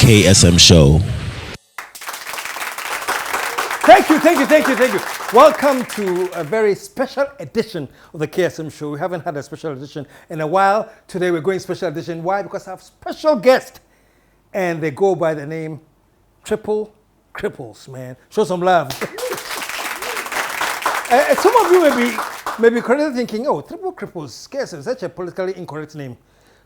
KSM Show. Thank you. Welcome to a very special edition of the KSM Show. We haven't had a special edition in a while. Today we're going special edition. Why? Because I have special guest, and they go by the name Triple Cripples, man. Show some love. Some of you may be correctly thinking, oh, Triple Cripples, KSM, such a politically incorrect name.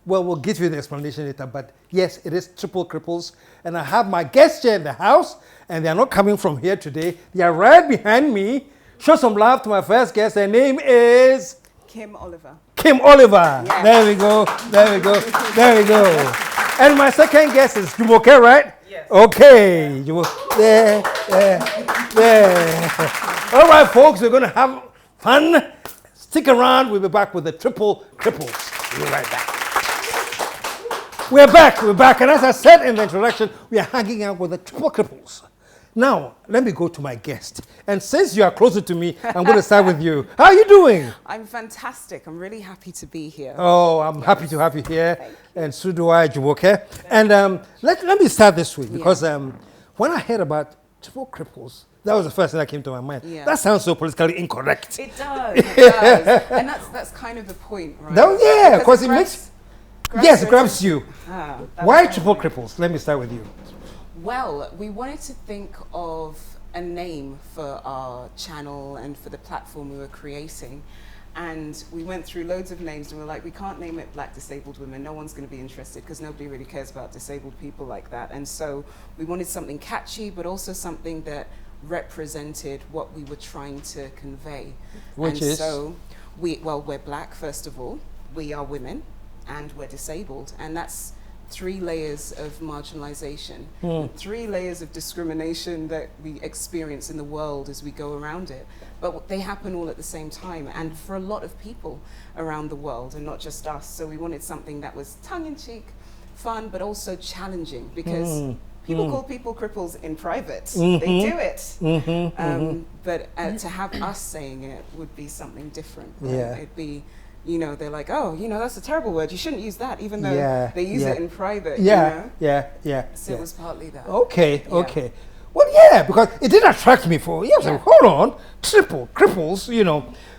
Well, we'll give you the explanation later, but yes, it is Triple Cripples. And I have my guests here in the house, and they are not coming from here today. They are right behind me. Show some love to my first guest. Their name is... Kim Oliver. Kim Oliver. Yes. There we go. And my second guest is Jumoke, right? Yes. Okay. There. All right, folks, we're going to have fun. Stick around. We'll be back with the Triple Cripples. We'll be right back. We're back, and as I said in the introduction, we are hanging out with the Triple Cripples. Now, let me go to my guest. And since you are closer to me, I'm going to start with you. How are you doing? I'm fantastic. I'm really happy to be here. Oh, I'm happy to have you here. And so do I, Jumoke. And let me start this way, because when I heard about Triple Cripples, that was the first thing that came to my mind. Yeah. That sounds so politically incorrect. It does. And that's kind of the point, right? Because it makes... Yes, it grabs you. Why Triple Cripples? Let me start with you. Well, we wanted to think of a name for our channel and for the platform we were creating. And we went through loads of names and we were like, we can't name it Black Disabled Women. No one's going to be interested because nobody really cares about disabled people like that. And so we wanted something catchy, but also something that represented what we were trying to convey. Which is? So we're Black, first of all. We are women. And we're disabled, and that's 3 layers of marginalization, 3 layers of discrimination that we experience in the world as we go around it. But they happen all at the same time, and for a lot of people around the world, and not just us. So we wanted something that was tongue-in-cheek, fun, but also challenging, because people call people cripples in private. They do it. But to have us saying it would be something different. Right? Yeah. It'd be, they're like, oh, that's a terrible word. You shouldn't use that, even though they use it in private. Yeah. So it was partly that. Okay. Well, yeah, because it did attract me for, so hold on, Triple Cripples,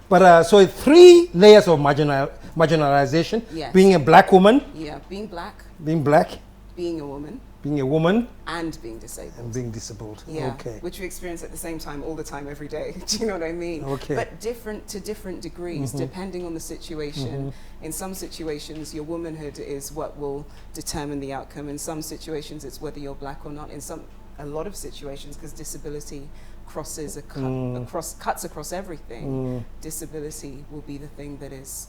But so 3 layers of marginalization. Yes. Being a Black woman. Yeah, being Black. Being Black. Being a woman. Being a woman. And being disabled. And being disabled. Yeah. Okay. Which we experience at the same time, all the time, every day. Do you know what I mean? Okay. But different to different degrees, depending on the situation. In some situations, your womanhood is what will determine the outcome. In some situations, it's whether you're Black or not. In a lot of situations, because disability crosses cuts across everything. Disability will be the thing that is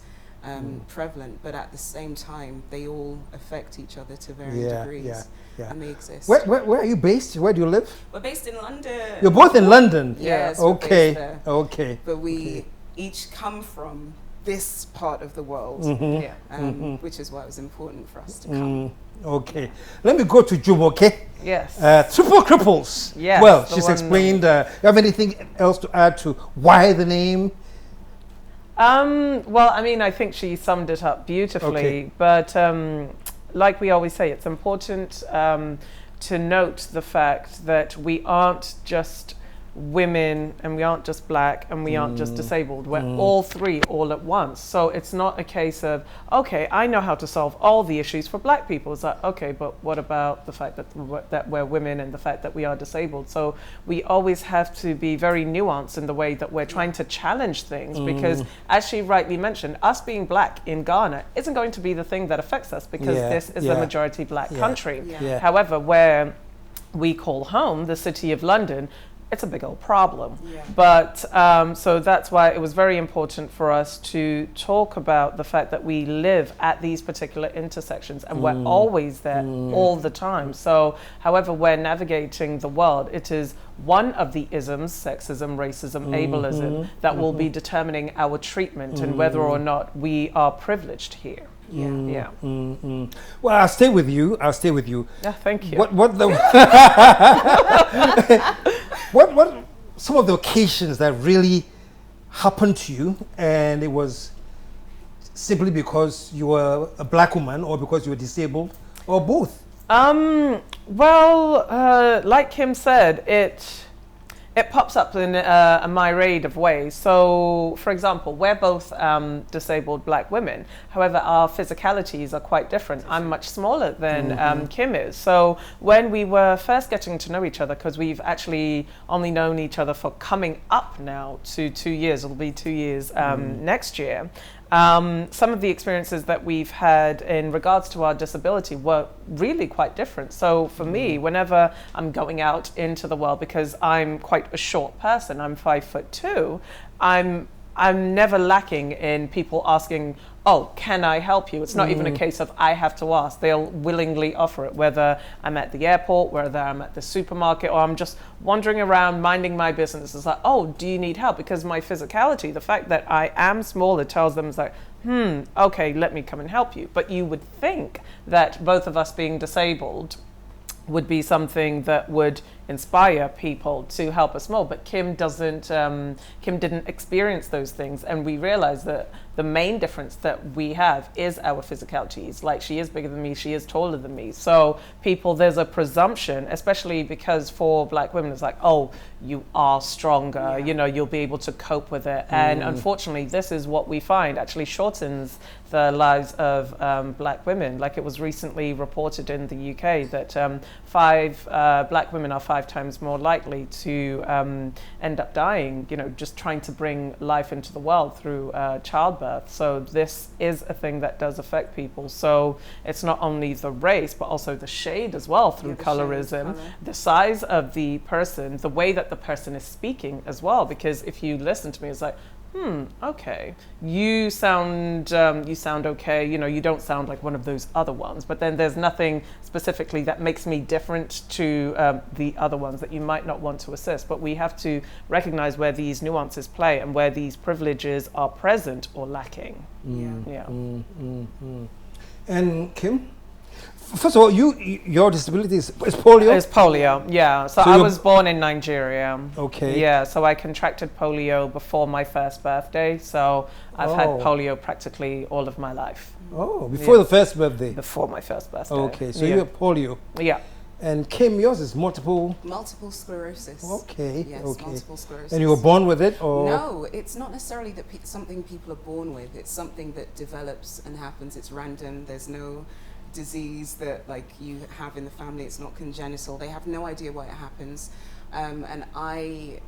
prevalent, but at the same time, they all affect each other to varying degrees. And they exist. Where are you based? Where do you live? We're based in London. You're both in London? Yes. Okay. We're based there. Okay. But we each come from this part of the world, which is why it was important for us to come. Okay. Let me go to Jumoke. Yes. Triple Cripples. Yes. Well, she's explained. You have anything else to add to why the name? Well, I mean, I think she summed it up beautifully, but like we always say, it's important to note the fact that we aren't just women and we aren't just Black and we aren't just disabled. We're all 3 all at once. So it's not a case of, okay, I know how to solve all the issues for Black people. It's like, okay, but what about the fact that we're women and the fact that we are disabled? So we always have to be very nuanced in the way that we're trying to challenge things, because as she rightly mentioned, us being Black in Ghana isn't going to be the thing that affects us, because this is a majority Black country. However, where we call home, the City of London, it's a big old problem. But so that's why it was very important for us to talk about the fact that we live at these particular intersections and we're always there all the time. So however we're navigating the world, it is one of the isms, sexism, racism, ableism, that will be determining our treatment and whether or not we are privileged here. Well, I'll stay with you. Yeah, thank you. What some of the occasions that really happened to you, and it was simply because you were a Black woman or because you were disabled, or both? Like Kim said, it pops up in a myriad of ways. So, for example, we're both disabled black women. However, our physicalities are quite different. I'm much smaller than Kim is. So when we were first getting to know each other, because we've actually only known each other for coming up now to 2 years, it'll be 2 years next year. Some of the experiences that we've had in regards to our disability were really quite different. So for me, whenever I'm going out into the world, because I'm quite a short person, I'm 5'2", I'm never lacking in people asking, oh, can I help you? It's not even a case of I have to ask. They'll willingly offer it, whether I'm at the airport, whether I'm at the supermarket, or I'm just wandering around minding my business. It's like, oh, do you need help? Because my physicality, the fact that I am smaller tells them, it's like, okay, let me come and help you. But you would think that both of us being disabled would be something that would inspire people to help us more, but Kim didn't experience those things, and we realized that the main difference that we have is our physicalities. Like, she is bigger than me, she is taller than me, so there's a presumption, especially because for black women it's like, oh, you are stronger, you know, you'll be able to cope with it. And unfortunately this is what we find actually shortens the lives of black women. Like, it was recently reported in the UK that black women are 5 times more likely to end up dying, you know, just trying to bring life into the world through childbirth. So this is a thing that does affect people. So it's not only the race, but also the shade as well through colorism, the size of the person, the way that the person is speaking as well. Because if you listen to me, it's like, okay, you sound okay, you know, you don't sound like one of those other ones, but then there's nothing specifically that makes me different to the other ones that you might not want to assist. But we have to recognize where these nuances play and where these privileges are present or lacking. And Kim? First of all, your disability is polio? It's polio, yeah. So I was born in Nigeria. Okay. Yeah, so I contracted polio before my first birthday. So I've had polio practically all of my life. Oh, before the first birthday? Before my first birthday. Okay, so you have polio. Yeah. And Kim, yours is multiple sclerosis. Okay. Yes, okay. multiple sclerosis. And you were born with it, or? No, it's not necessarily that something people are born with. It's something that develops and happens. It's random. There's no disease that like you have in the family. It's not congenital. They have no idea why it happens. And I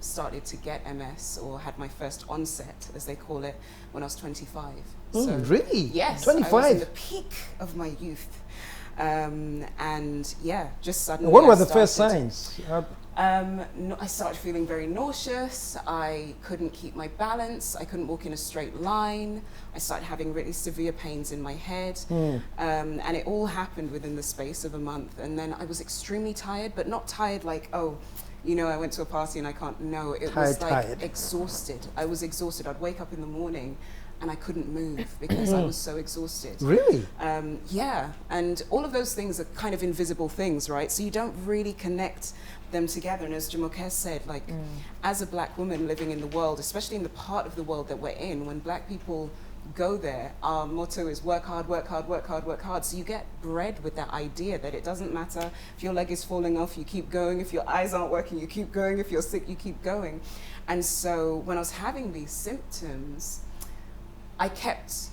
started to get MS, or had my first onset, as they call it, when I was 25. So, really? Yes. 25? I was in the peak of my youth. And yeah, just suddenly. What were the first signs? I started feeling very nauseous. I couldn't keep my balance. I couldn't walk in a straight line. I started having really severe pains in my head. And it all happened within the space of a month. And then I was extremely tired, but not tired like, oh, you know, I went to a party and I can't. No, it was like exhausted. I was exhausted. I'd wake up in the morning and I couldn't move because I was so exhausted. Really? Yeah, and all of those things are kind of invisible things, right? So you don't really connect them together. And as Jumoke said, like, as a black woman living in the world, especially in the part of the world that we're in, when black people go there, our motto is work hard, work hard, work hard, work hard. So you get bred with that idea that it doesn't matter if your leg is falling off, you keep going. If your eyes aren't working, you keep going. If you're sick, you keep going. And so when I was having these symptoms, I kept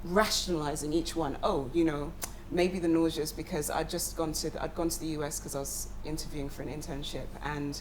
rationalizing each one. Oh, you know, maybe the nausea is because I'd gone to the US because I was interviewing for an internship, and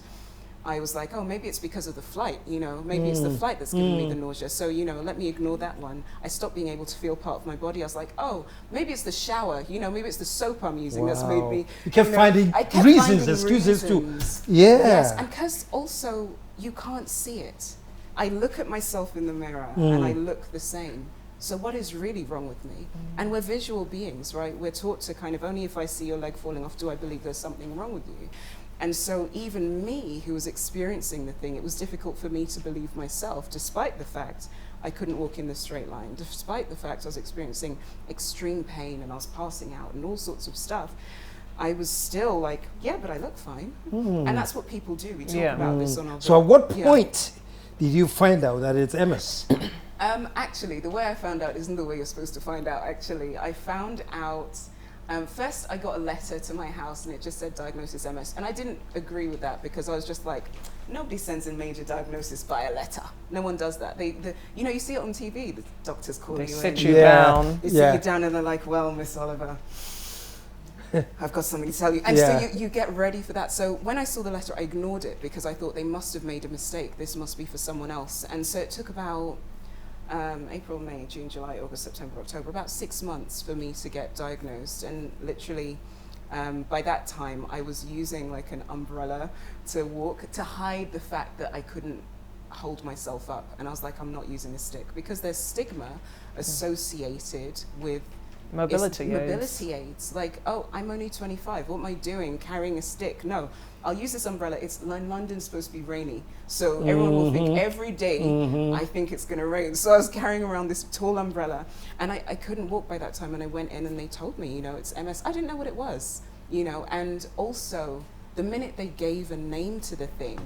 I was like, oh, maybe it's because of the flight, you know, maybe it's the flight that's giving me the nausea. So, you know, let me ignore that one. I stopped being able to feel part of my body. I was like, oh, maybe it's the shower, you know, maybe it's the soap I'm using that's made me. You kept finding reasons, excuses to. Yeah. Yes, and because also you can't see it. I look at myself in the mirror and I look the same. So what is really wrong with me? And we're visual beings, right? We're taught to kind of, only if I see your leg falling off do I believe there's something wrong with you. And so even me, who was experiencing the thing, it was difficult for me to believe myself, despite the fact I couldn't walk in the straight line, despite the fact I was experiencing extreme pain and I was passing out and all sorts of stuff. I was still like, yeah, but I look fine. And that's what people do. We talk about this on our So at what point did you find out that it's MS? Actually, the way I found out isn't the way you're supposed to find out, actually. I found out First, I got a letter to my house and it just said diagnosis MS. And I didn't agree with that because I was just like, nobody sends a major diagnosis by a letter. No one does that. You know, you see it on TV, the doctors call you in. They sit you down. They sit you down and they're like, well, Miss Oliver, I've got something to tell you. And so you get ready for that. So when I saw the letter, I ignored it because I thought they must have made a mistake. This must be for someone else. And so it took about April, May, June, July, August, September, October, about 6 months for me to get diagnosed. And literally, by that time, I was using like an umbrella to walk, to hide the fact that I couldn't hold myself up. And I was like, I'm not using a stick because there's stigma associated with mobility aids. Like, oh, I'm only 25. What am I doing carrying a stick? No, I'll use this umbrella. London's supposed to be rainy. So everyone will think every day, I think it's going to rain. So I was carrying around this tall umbrella and I couldn't walk by that time. And I went in and they told me, you know, it's MS. I didn't know what it was, you know, and also the minute they gave a name to the thing,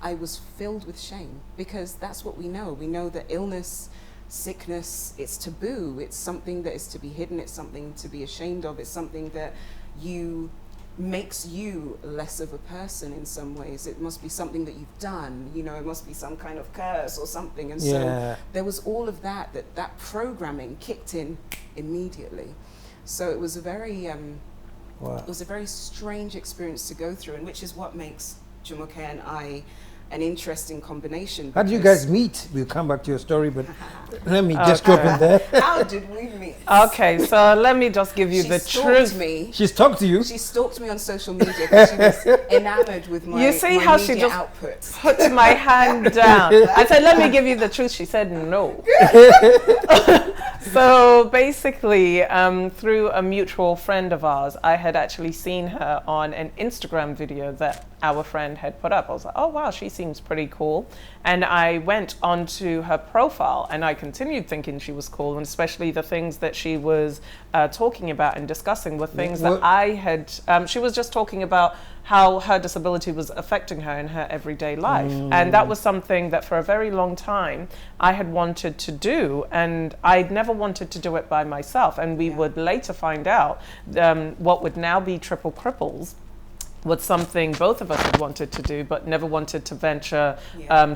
I was filled with shame because that's what we know. We know that illness, sickness, it's taboo. It's something that is to be hidden. It's something to be ashamed of. It's something that makes you less of a person in some ways. It must be something that you've done. You know, it must be some kind of curse or something. And so there was all of that programming kicked in immediately. So it was a very it was a very strange experience to go through, and which is what makes Jumoke and I an interesting combination. How did you guys meet? We'll come back to your story, but let me just drop in there. How did we meet? Okay, so let me just give you the truth. She's talked to you. She stalked me on social media because she was enamored with my You see how she just output. Put my hand down. I said, let me give you the truth. She said no. So basically, through a mutual friend of ours, I had actually seen her on an Instagram video that our friend had put up. I was like, oh wow, she seems pretty cool. And I went onto her profile and I continued thinking she was cool, and especially the things that she was talking about and discussing were things that I had, she was just talking about how her disability was affecting her in her everyday life. And that was something that for a very long time I had wanted to do, and I'd never wanted to do it by myself. And we would later find out what would now be Triple Cripples was something both of us had wanted to do, but never wanted to venture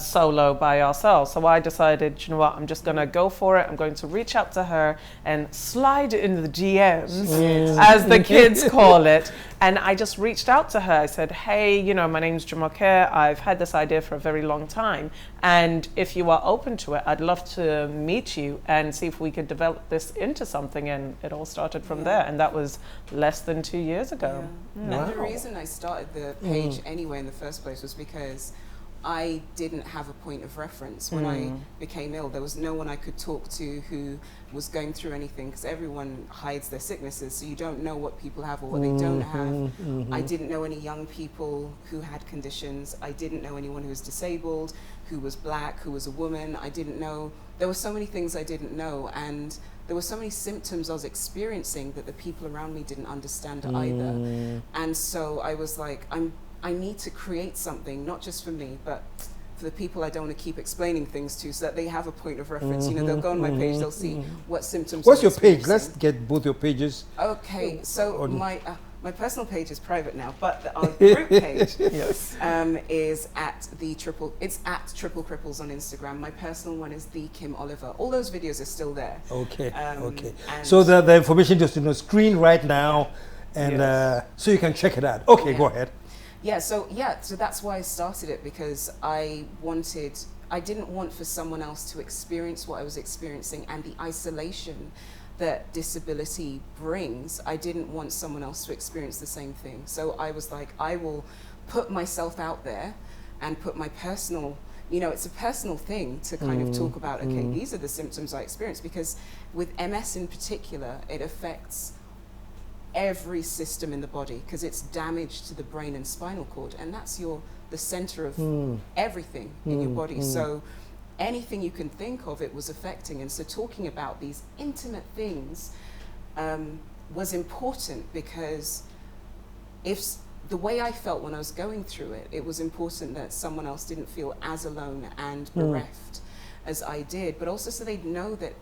solo by ourselves. So I decided, you know what, I'm just going to go for it. I'm going to reach out to her and slide in the DMs, as the kids call it. And I just reached out to her. I said, hey, you know, my name's Jumoke. I've had this idea for a very long time. And if you are open to it, I'd love to meet you and see if we could develop this into something. And it all started from there. And that was less than 2 years ago. And the reason I started the page anyway in the first place was because I didn't have a point of reference. When I became ill, there was no one I could talk to who was going through anything, because everyone hides their sicknesses, so you don't know what people have or what they don't have. I didn't know any young people who had conditions. I didn't know anyone who was disabled, who was black, who was a woman. I didn't know. There were so many things I didn't know, and there were so many symptoms I was experiencing that the people around me didn't understand either. And so I was like, I need to create something, not just for me, but for the people I don't want to keep explaining things to, so that they have a point of reference. You know, they'll go on my page, they'll see what symptoms. What's your page? Let's get both your pages. Okay, so my personal page is private now, but our group page is at Triple Cripples on Instagram. My personal one is the Kim Oliver. All those videos are still there. Okay, okay. So the information just on the screen right now, and so you can check it out. Okay, go ahead. So that's why I started it, because I didn't want for someone else to experience what I was experiencing and the isolation that disability brings. I didn't want someone else to experience the same thing. So I was like, I will put myself out there and put my personal, you know, it's a personal thing to kind of talk about, okay, these are the symptoms I experienced, because with MS in particular, it affects every system in the body, because it's damage to the brain and spinal cord, and that's the center of everything in your body. So anything you can think of, it was affecting. And so talking about these intimate things was important, because if the way I felt when I was going through it, it was important that someone else didn't feel as alone and bereft as I did, but also so they'd know that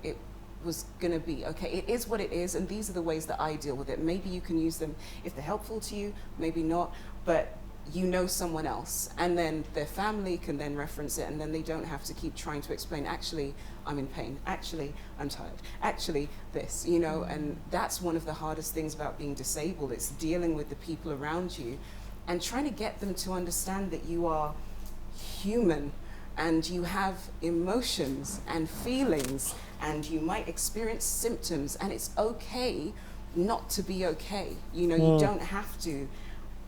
was going to be, okay, it is what it is, and these are the ways that I deal with it. Maybe you can use them if they're helpful to you, maybe not, but you know someone else, and then their family can then reference it, and then they don't have to keep trying to explain, actually, I'm in pain, actually, I'm tired, actually, this, you know, and that's one of the hardest things about being disabled. It's dealing with the people around you and trying to get them to understand that you are human, and you have emotions and feelings, and you might experience symptoms, and it's okay not to be okay. You know, you don't have to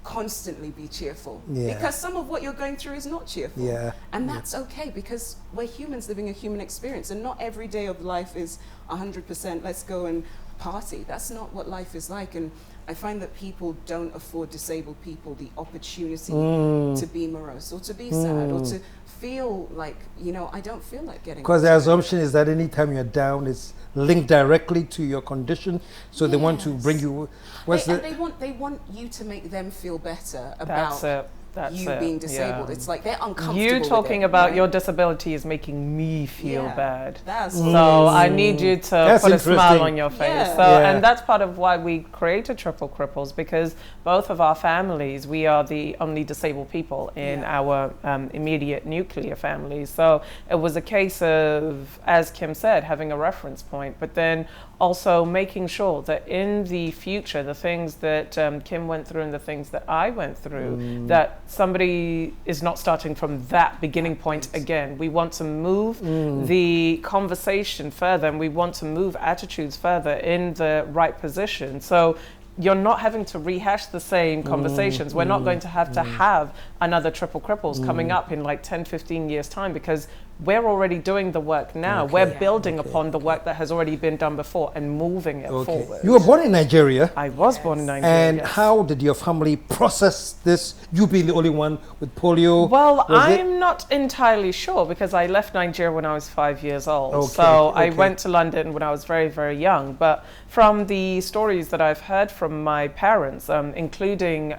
constantly be cheerful, because some of what you're going through is not cheerful, and that's okay, because we're humans living a human experience, and not every day of life is 100% let's go and party. That's not what life is like. And I find that people don't afford disabled people the opportunity to be morose or to be sad or to feel like, you know, I don't feel like getting, because the assumption is that anytime you're down, it's linked directly to your condition, so they want to bring you. They want you to make them feel better about you being disabled. It's like they're uncomfortable. You talking with it, about right? your disability is making me feel bad. That's so I need you to put a smile on your face. And that's part of why we created Triple Cripples, because both of our families, we are the only disabled people in our immediate nuclear family. So it was a case of, as Kim said, having a reference point, but then also making sure that in the future, the things that Kim went through and the things that I went through, that somebody is not starting from that beginning point again. We want to move the conversation further, and we want to move attitudes further in the right position. So you're not having to rehash the same conversations. We're not going to have another Triple Cripples coming up in like 10, 15 years time, because we're already doing the work now. We're building upon the work that has already been done before and moving it forward. You were born in Nigeria. I was born in Nigeria. And how did your family process this? You being the only one with polio? Well, I'm not entirely sure, because I left Nigeria when I was 5 years old. So I went to London when I was very, very young. But from the stories that I've heard from my parents, including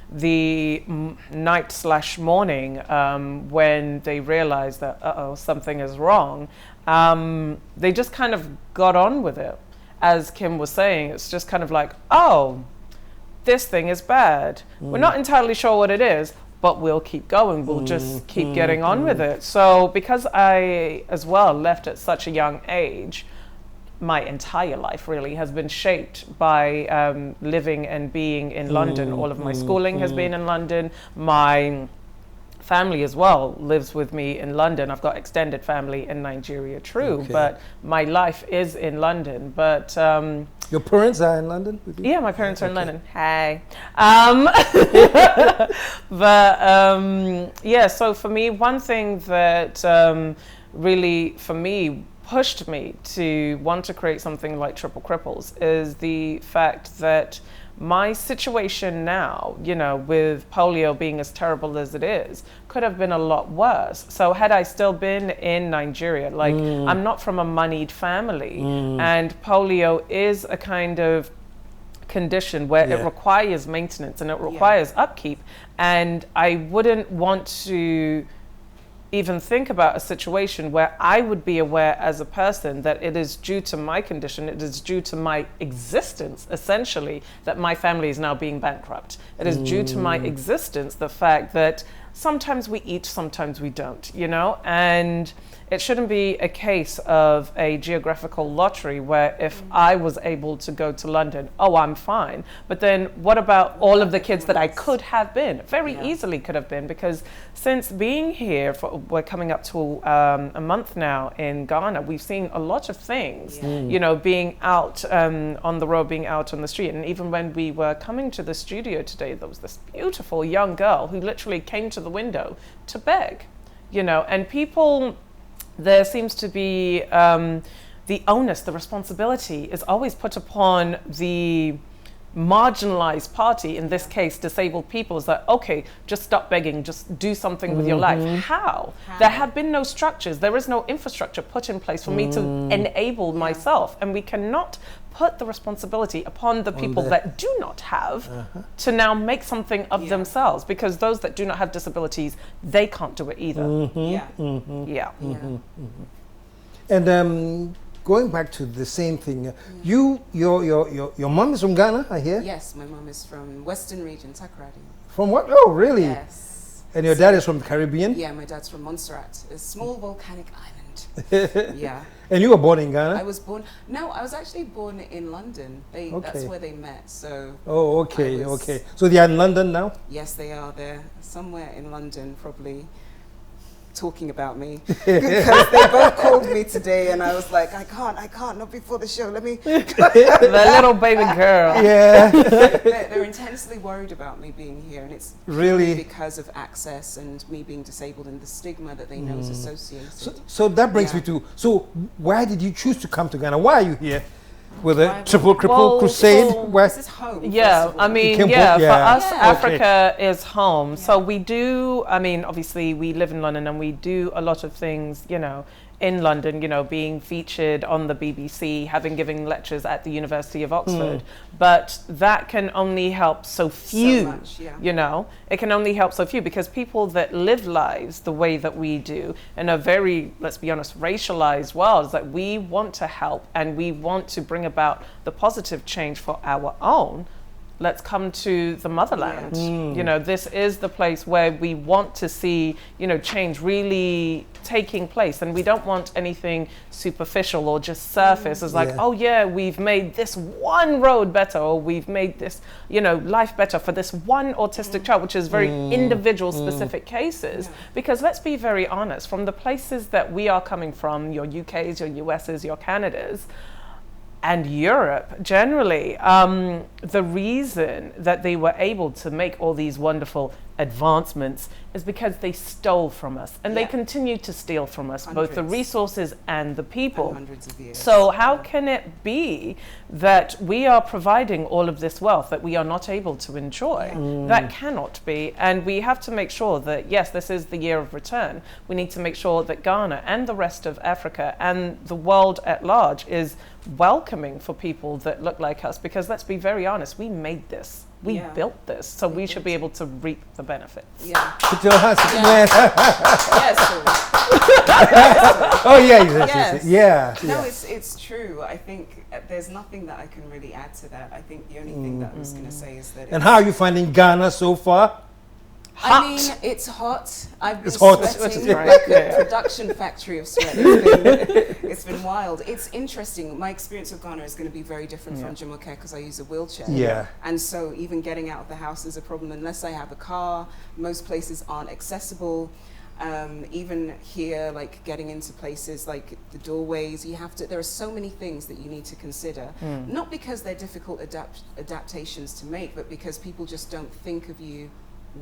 the night/morning when they realized that something is wrong, they just kind of got on with it. As Kim was saying, it's just kind of like, oh, this thing is bad. We're not entirely sure what it is, but we'll keep going. We'll just keep getting on with it. So because I as well left at such a young age, my entire life really has been shaped by living and being in London. All of my schooling has been in London. My family as well lives with me in London. I've got extended family in Nigeria, but my life is in London. But your parents are in London with you? Yeah, my parents are in London. Hey. But yeah, so for me, one thing that really, for me, pushed me to want to create something like Triple Cripples is the fact that my situation now, you know, with polio being as terrible as it is, could have been a lot worse. So had I still been in Nigeria, like I'm not from a moneyed family, and polio is a kind of condition where it requires maintenance and it requires upkeep, and I wouldn't want to even think about a situation where I would be aware as a person that it is due to my condition, it is due to my existence, essentially, that my family is now being bankrupt. It is due to my existence, the fact that sometimes we eat, sometimes we don't, you know? And it shouldn't be a case of a geographical lottery where if I was able to go to London, oh, I'm fine. But then what about all of the kids that I could have been, very easily could have been? Because since being here, we're coming up to a month now in Ghana, we've seen a lot of things, you know, being out on the road, being out on the street. And even when we were coming to the studio today, there was this beautiful young girl who literally came to the window to beg, you know, and people, there seems to be the onus, the responsibility is always put upon the marginalized party, in this case disabled people, is that okay, just stop begging, just do something with your life. How? There have been no structures, there is no infrastructure put in place for me to enable myself, and we cannot put the responsibility upon the people that do not have to now make something of themselves, because those that do not have disabilities, they can't do it either. And going back to the same thing, your mom is from Ghana, I hear? Yes, my mom is from Western Region, Takoradi. From what? Oh, really? Yes. And your dad is from the Caribbean? Yeah, my dad's from Montserrat, a small volcanic island. Yeah. And you were born in Ghana? I was born, no, I was actually born in London. That's where they met, so. Oh, okay, okay. So they are in London now? Yes, they are. They're somewhere in London, probably talking about me. Because they both called me today and I was like, I can't, not before the show, let me. The little baby girl. Yeah. They're intensely worried about me being here, and it's really because of access and me being disabled and the stigma that they know is associated. So that brings me to, so why did you choose to come to Ghana? Why are you here? With a Triple Cripple Crusade? This is home. Yeah, I mean, for us, Africa is home. Yeah. So we do, I mean, obviously we live in London and we do a lot of things, you know, in London, you know, being featured on the BBC, having given lectures at the University of Oxford. But that can only help so few, so much, you know, it can only help so few, because people that live lives the way that we do in a very, let's be honest, racialized world, is that we want to help and we want to bring about the positive change for our own. Let's come to the motherland. You know, this is the place where we want to see, you know, change really taking place. And we don't want anything superficial or just surface. It's like, oh yeah, we've made this one road better, or we've made this, you know, life better for this one autistic child, which is very individual specific cases. Because let's be very honest, from the places that we are coming from, your UKs, your USs, your Canadas, and Europe generally, the reason that they were able to make all these wonderful advancements is because they stole from us, and they continue to steal from us, both the resources and the people. And hundreds of years. So how can it be that we are providing all of this wealth that we are not able to enjoy? That cannot be. And we have to make sure that, yes, this is the year of return. We need to make sure that Ghana and the rest of Africa and the world at large is welcoming for people that look like us, because let's be very honest, we made this. We built this, so we should be able to reap the benefits. Put your hands Yes. Oh yeah. No, it's true. I think there's nothing that I can really add to that. I think the only thing that I was going to say is that. And how are you finding Ghana so far? Hot. I mean, it's hot. I've been sweating right. like a production factory of sweat. It's been wild. It's interesting. My experience of Ghana is going to be very different from Jumoke, because I use a wheelchair. Yeah. And so even getting out of the house is a problem unless I have a car. Most places aren't accessible. Even here, like getting into places like the doorways, there are so many things that you need to consider. Not because they're difficult adaptations to make, but because people just don't think of you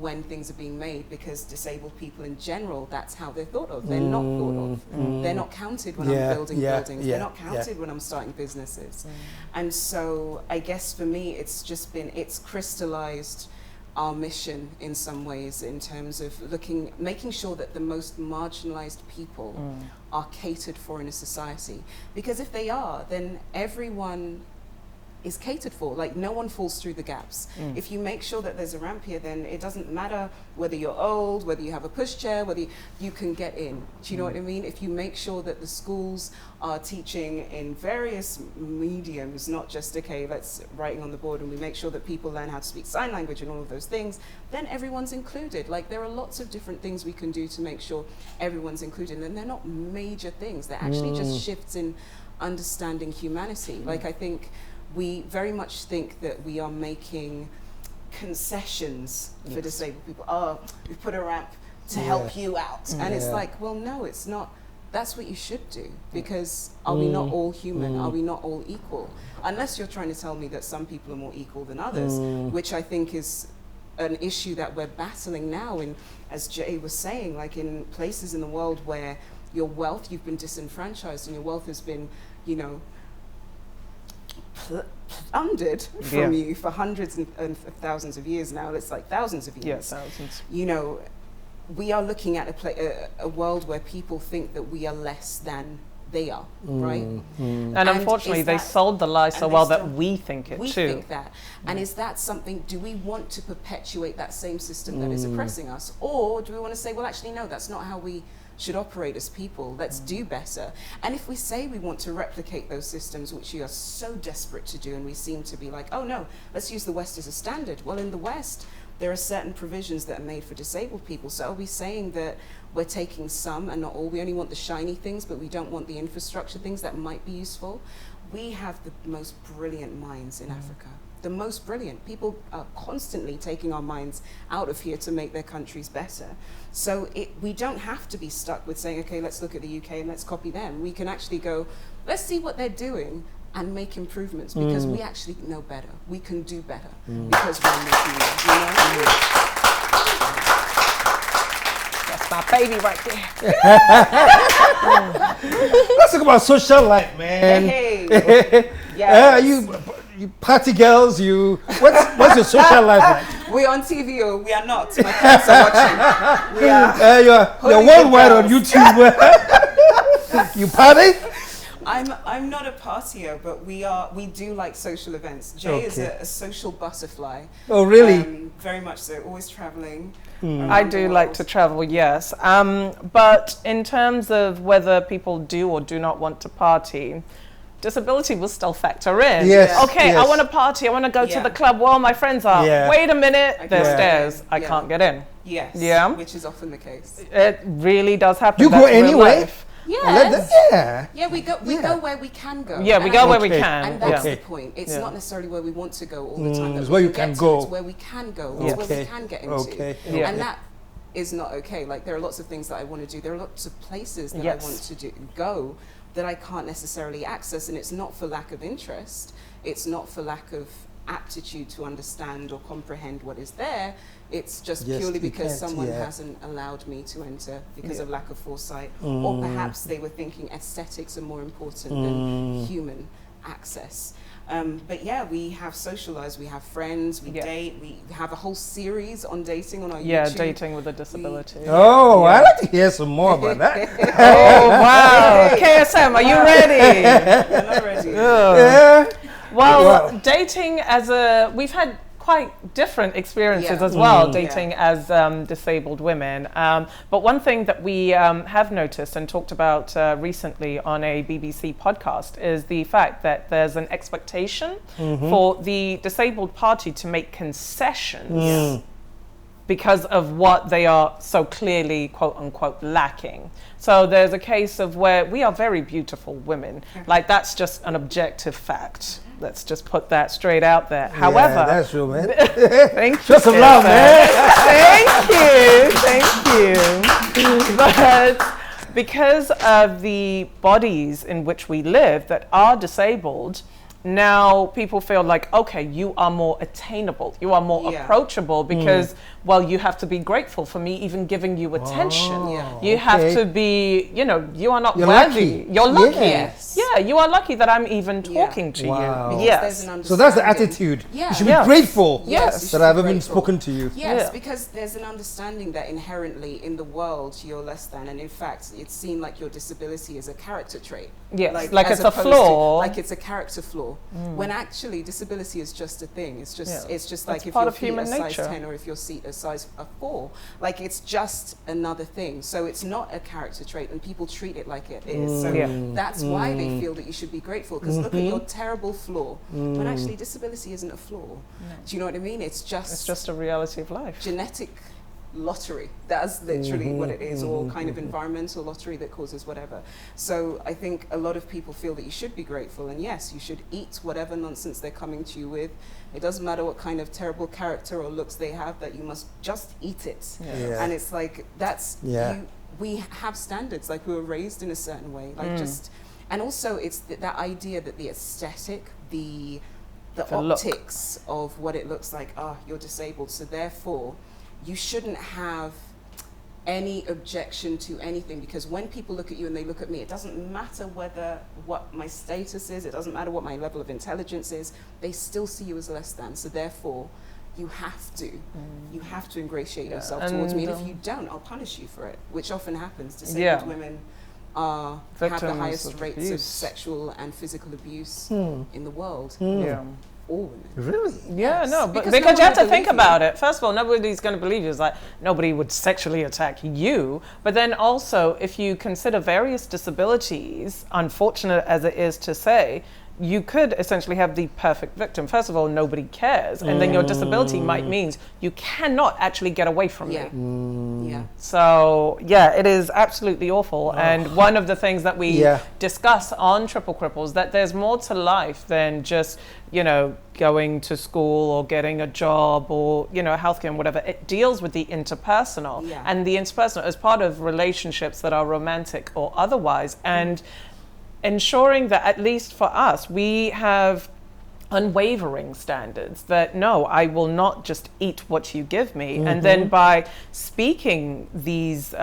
when things are being made, because disabled people in general, that's how they're thought of. They're not thought of. They're not counted when I'm building buildings. They're not counted when I'm starting businesses. And so I guess for me, it's crystallized our mission in some ways, in terms of making sure that the most marginalized people are catered for in a society. Because if they are, then everyone is catered for. Like, no one falls through the gaps. If you make sure that there's a ramp here, then it doesn't matter whether you're old, whether you have a pushchair, whether you can get in. Do you know what I mean? If you make sure that the schools are teaching in various mediums, not just, okay, that's writing on the board, and we make sure that people learn how to speak sign language and all of those things, then everyone's included. Like, there are lots of different things we can do to make sure everyone's included, and they're not major things. They're actually just shifts in understanding humanity. Like, I think we very much think that we are making concessions for disabled people. Oh, we put a ramp to help you out. And it's like, well, no, it's not. That's what you should do, because are we not all human? Are we not all equal? Unless you're trying to tell me that some people are more equal than others, which I think is an issue that we're battling now. And as Jay was saying, like in places in the world where your wealth, you've been disenfranchised and your wealth has been, you know, plundered from you for hundreds and thousands of years now. It's like thousands of years. Yes, thousands. You know, we are looking at a world where people think that we are less than they are, right? And unfortunately, they sold the lie so well that we think it too. We think that. And is that something, do we want to perpetuate that same system that is oppressing us? Or do we want to say, well, actually, no, that's not how we should operate as people. Let's do better. And if we say we want to replicate those systems, which we are so desperate to do, and we seem to be like, oh no, let's use the West as a standard. Well, in the West, there are certain provisions that are made for disabled people. So are we saying that we're taking some and not all? We only want the shiny things, but we don't want the infrastructure things that might be useful? We have the most brilliant minds in Africa. The most brilliant. People are constantly taking our minds out of here to make their countries better. So we don't have to be stuck with saying, okay, let's look at the UK and let's copy them. We can actually go, let's see what they're doing and make improvements, because we actually know better. We can do better because we're making it, you know? That's my baby right there. Let's talk about social life, man. Hey. Yes. You party girls, what's your social life like? We're on TV or we are not. My parents are watching. We are. You're worldwide on YouTube. You party? I'm not a partier, but we do like social events. Jay is a social butterfly. Oh, really? Very much so. Always traveling. I do like to travel, yes. But in terms of whether people do or do not want to party, disability will still factor in. Yes. Okay, yes. I want to party. I want to go to the club where all my friends are. Yeah. Wait a minute, there's stairs. I Yeah. can't get in. Yes. Yeah. Which is often the case. It really does happen. You go That's real anyway? life. Yes. Yeah. Yeah, we go where we can go. Yeah, we And go I where think- we can. And that's Okay. the point. It's Yeah. not necessarily where we want to go all the time. that It's we where you get can to. go. It's where we can go. It's where we can get into. Okay. Yeah. And that is not okay. Like, there are lots of things that I want to do. There are lots of places that Yes. I want to go that I can't necessarily access. And it's not for lack of interest. It's not for lack of aptitude to understand or comprehend what is there. It's just Yes, purely you because can't, someone yeah. hasn't allowed me to enter because of lack of foresight, or perhaps they were thinking aesthetics are more important than human access. But yeah, we have socialized, we have friends, we date, we have a whole series on dating on our Yeah, YouTube. dating with a disability. Oh, I'd like to hear some more about that. Oh, wow. KSM, are you ready? You're not ready. Yeah. Well, dating we've had quite different experiences Yeah. as well, Mm. dating as disabled women. But one thing that we have noticed and talked about recently on a BBC podcast is the fact that there's an expectation for the disabled party to make concessions because of what they are so clearly, quote unquote, lacking. So there's a case of where we are very beautiful women. Like, that's just an objective fact. Let's just put that straight out there. However, Yeah, that's true, man. thank you. Show some love, man. Thank you. But because of the bodies in which we live that are disabled, now people feel like, okay, you are more attainable, you are more approachable because, well, you have to be grateful for me even giving you attention. You have to be, you are not You're worthy. lucky. You're lucky. Yes. Yeah, you are lucky that I'm even talking to Wow. you. Because Yes. there's an So that's the understanding. attitude. Yeah. You should Yes. be grateful Yes, you should that I've be even grateful. spoken to you. Yes, Yeah. because there's an understanding that inherently in the world you're less than, and in fact it's seen like your disability is a character trait. Yes, like as it's a opposed to- flaw. like it's a character flaw. When actually disability is just a thing. It's just Yeah. it's just That's like if part your of feet human are size nature. 10 or if your seat is size 4. Like, it's just another thing. So it's not a character trait, and people treat it like it is. So Yeah. that's why they feel that you should be grateful, because look at your terrible flaw. When actually disability isn't a flaw. Do you know what I mean? It's It's just a reality of life. genetic lottery. That's literally what it is, or kind of environmental lottery that causes whatever. So I think a lot of people feel that you should be grateful, and yes, you should eat whatever nonsense they're coming to you with. It doesn't matter what kind of terrible character or looks they have, that you must just eat it. Yeah. And it's like, that's, Yeah. we have standards, like we were raised in a certain way, like just, and also it's that idea that the aesthetic, the The look. optics of what it looks like, you're disabled, so therefore you shouldn't have any objection to anything, because when people look at you and they look at me, it doesn't matter what my status is, it doesn't matter what my level of intelligence is, they still see you as less than. So therefore you have to ingratiate yourself towards me, and if you don't, I'll punish you for it, which often happens. Disabled women have the Victims highest of rates of abuse. sexual and physical abuse in the world. Yeah. all women. Really? Yeah, Yes, no, but because because no you have one to think will believe about it. First of all, nobody's going to believe you. It's like nobody would sexually attack you. But then also, if you consider various disabilities, unfortunate as it is to say, you could essentially have the perfect victim. First of all, nobody cares. And then your disability might mean you cannot actually get away from Yeah. me. Yeah. So yeah, it is absolutely awful. And one of the things that we Yeah. discuss on Triple Cripples, that there's more to life than just, you know, going to school or getting a job or, you know, healthcare and whatever. It deals with the interpersonal Yeah. and the interpersonal as part of relationships that are romantic or otherwise. And ensuring that at least for us, we have unwavering standards that no, I will not just eat what you give me. And then by speaking these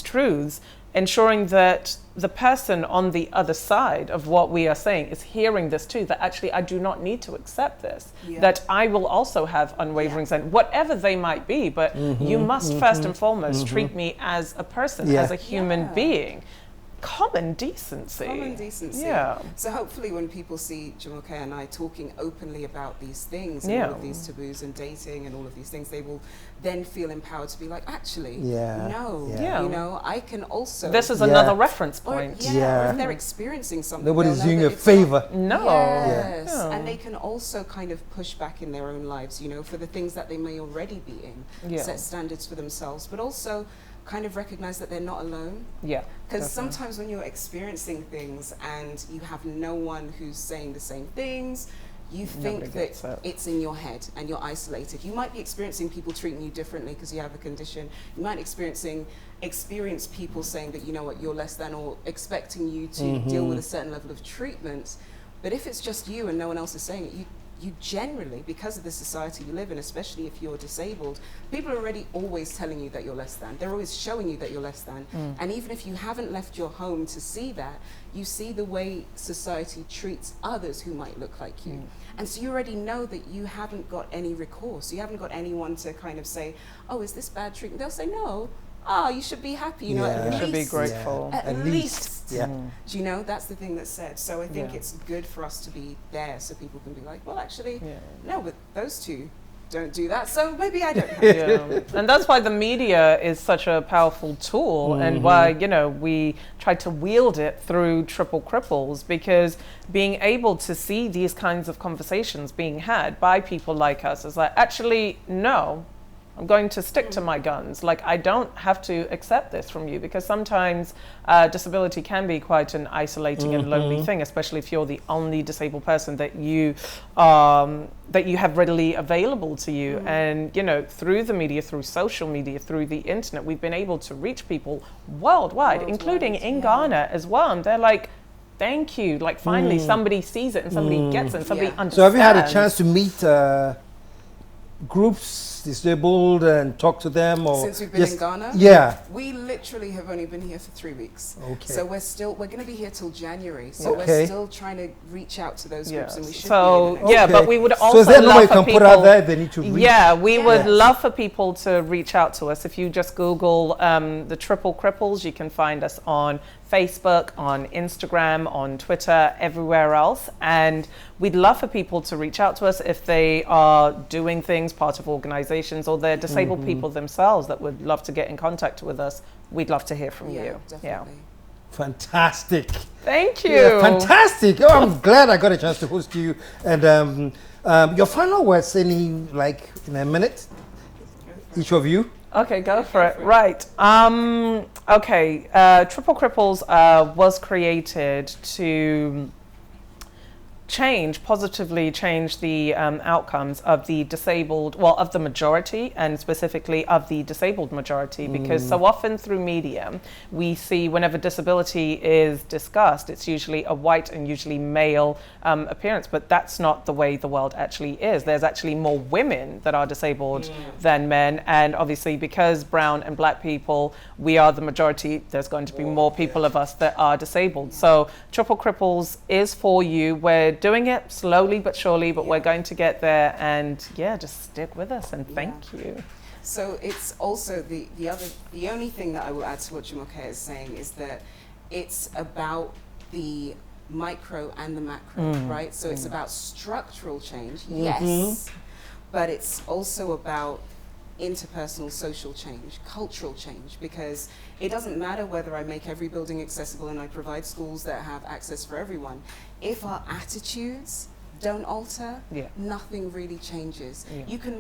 truths, ensuring that the person on the other side of what we are saying is hearing this too, that actually I do not need to accept this, Yeah. that I will also have unwavering standards, whatever they might be, but you must first and foremost treat me as a person, Yeah. as a human Yeah. being. Common decency. Common decency. Yeah. So hopefully when people see Jumoke and I talking openly about these things and Yeah. all of these taboos and dating and all of these things, they will then feel empowered to be like, actually, Yeah. no, Yeah. you know, I can also. This is Yeah. another reference or, point. yeah, Yeah. or if they're experiencing something, Nobody's they'll know doing that a it's not- favor. No. Yes, Yeah. and they can also kind of push back in their own lives, you know, for the things that they may already be in, Yeah. set standards for themselves, but also kind of recognize that they're not alone. Yeah. Because definitely. sometimes when you're experiencing things and you have no one who's saying the same things, you think Nobody that gets it. it's in your head and you're isolated. You might be experiencing people treating you differently because you have a condition. You might experience people saying that, you know what, you're less than, or expecting you to deal with a certain level of treatment. But if it's just you and no one else is saying it, you generally, because of the society you live in, especially if you're disabled, people are already always telling you that you're less than. They're always showing you that you're less than. And even if you haven't left your home to see that, you see the way society treats others who might look like you. And so you already know that you haven't got any recourse. You haven't got anyone to kind of say, oh, is this bad treatment? They'll say, no. Ah, you should be happy, you know, Yeah. at You least. should be grateful. At least. Yeah. Do you know, that's the thing that's said. So I think Yeah. it's good for us to be there so people can be like, well, actually, Yeah. no, but those two don't do that, so maybe I don't have Yeah. And that's why the media is such a powerful tool and why, you know, we try to wield it through Triple Cripples, because being able to see these kinds of conversations being had by people like us is like, actually, no, I'm going to stick to my guns. Like, I don't have to accept this from you, because sometimes disability can be quite an isolating and lonely thing, especially if you're the only disabled person that you have readily available to you. And, you know, through the media, through social media, through the internet, we've been able to reach people worldwide, including in Ghana as well. And they're like, thank you. Like, finally, somebody sees it and somebody gets it and somebody understands. So have you had a chance to meet groups disabled and talk to them, or Since we've been in Ghana? Yeah. We literally have only been here for 3 weeks. Okay. So we're going to be here till January. So Okay. we're still trying to reach out to those groups, and we should So be in the yeah, Okay. but we would also So is there no love way you for can people, put out there they need to reach? Yeah, we would Yes. love for people to reach out to us. If you just Google the Triple Cripples, you can find us on Facebook, on Instagram, on Twitter, everywhere else. And we'd love for people to reach out to us if they are doing things, part of organizations, or they're disabled people themselves that would love to get in contact with us. We'd love to hear from Yeah, you. definitely. Fantastic. Thank you. Yeah, fantastic. Oh, I'm glad I got a chance to host you. And your final words, in a minute, each of you. Okay, go for it. Right. Okay. Triple Cripples was created to positively change the outcomes of the disabled, well, of the majority, and specifically of the disabled majority, because so often through media, we see whenever disability is discussed, it's usually a white and usually male appearance, but that's not the way the world actually is. There's actually more women that are disabled than men, and obviously because brown and black people, we are the majority, there's going to be more people of us that are disabled. So Triple Cripples is for you. We're doing it slowly but surely, but we're going to get there, and yeah, just stick with us, and thank you. So it's also the only thing that I will add to what Jumoke is saying is that it's about the micro and the macro, right? So it's about structural change, yes, but it's also about interpersonal social change, cultural change, because it doesn't matter whether I make every building accessible and I provide schools that have access for everyone. If our attitudes don't alter, nothing really changes. You can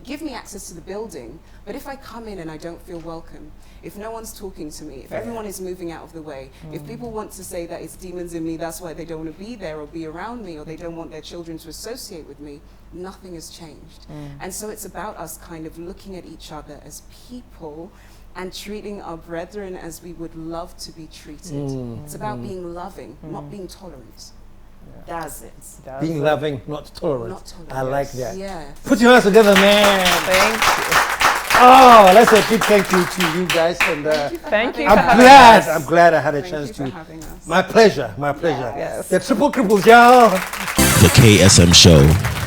give me access to the building, but if I come in and I don't feel welcome, if no one's talking to me, if everyone is moving out of the way, if people want to say that it's demons in me, that's why they don't want to be there or be around me, or they don't want their children to associate with me, nothing has changed. And so it's about us kind of looking at each other as people and treating our brethren as we would love to be treated. It's about being loving, not being tolerant. That's it. Being loving, not tolerant. Not tolerant. I like that. Yeah. Put your hands together, man. Thank you. Oh, let's say a big thank you to you guys. And Thank you for I'm having glad. us. I'm glad I had a Thank chance you for to. having us. My pleasure. My pleasure. Yes. The Triple Cripples, y'all. The KSM Show.